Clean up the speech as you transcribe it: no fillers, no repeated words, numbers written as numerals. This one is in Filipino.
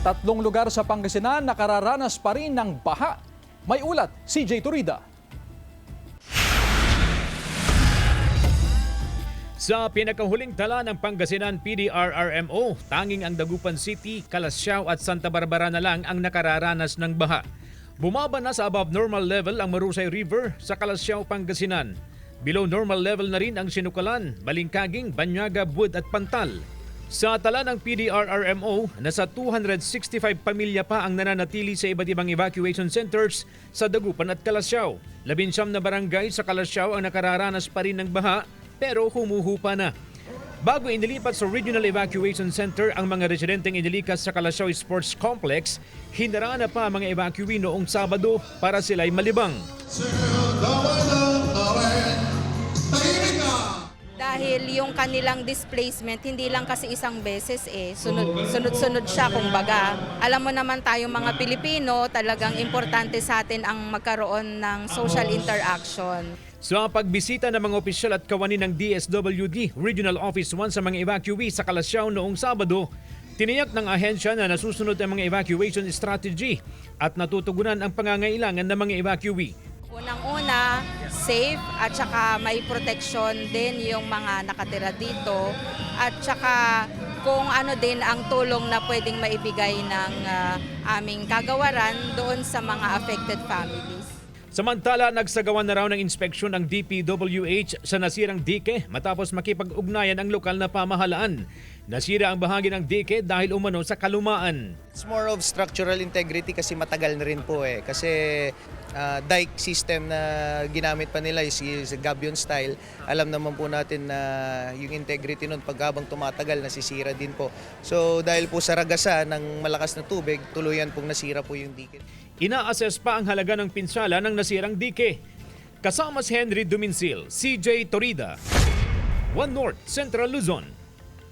Tatlong lugar sa Pangasinan nakararanas pa rin ng baha. May ulat, CJ Turida. Sa pinakahuling tala ng Pangasinan PDRRMO, tanging ang Dagupan City, Calasiao at Santa Barbara na lang ang nakararanas ng baha. Bumaba na sa above normal level ang Marusay River sa Calasiao, Pangasinan. Below normal level na rin ang Sinukalan, Balingkaging, Banyaga, Buod at Pantal. Sa tala ng PDRRMO, nasa 265 pamilya pa ang nananatili sa iba't ibang evacuation centers sa Dagupan at Calasiao. 19 na barangay sa Calasiao ang nakararanas pa rin ng baha pero humuhupa na. Bago inilipat sa Regional Evacuation Center ang mga residenteng inilikas sa Calasiao Sports Complex, hinaraan na pa ang mga evacuee noong Sabado para sila'y malibang. Dahil yung kanilang displacement, hindi lang kasi isang beses sunod-sunod siya kumbaga. Alam mo naman tayong mga Pilipino, talagang importante sa atin ang magkaroon ng social interaction. Sa pagbisita ng mga opisyal at kawani ng DSWD Regional Office 1 sa mga evacuee sa Calasiao noong Sabado, tiniyak ng ahensya na nasusunod ang mga evacuation strategy at natutugunan ang pangangailangan ng mga evacuee. Unang-una, safe at saka may protection din yung mga nakatira dito at saka kung ano din ang tulong na pwedeng maibigay ng aming kagawaran doon sa mga affected families. Samantala, nagsagawa na raw ng inspeksyon ang DPWH sa nasirang dike matapos makipag-ugnayan ang lokal na pamahalaan. Nasira ang bahagi ng dike dahil umano sa kalumaan. It's more of structural integrity kasi matagal na rin po eh. Kasi dike system na ginamit pa nila is gabion style. Alam naman po natin na yung integrity nun pag habang tumatagal nasisira din po. So dahil po sa ragasa ng malakas na tubig, tuluyan pong nasira po yung dike. Ina-assess pa ang halaga ng pinsala ng nasirang dike. Kasama si Henry Duminsil, CJ Torida, One North, Central Luzon.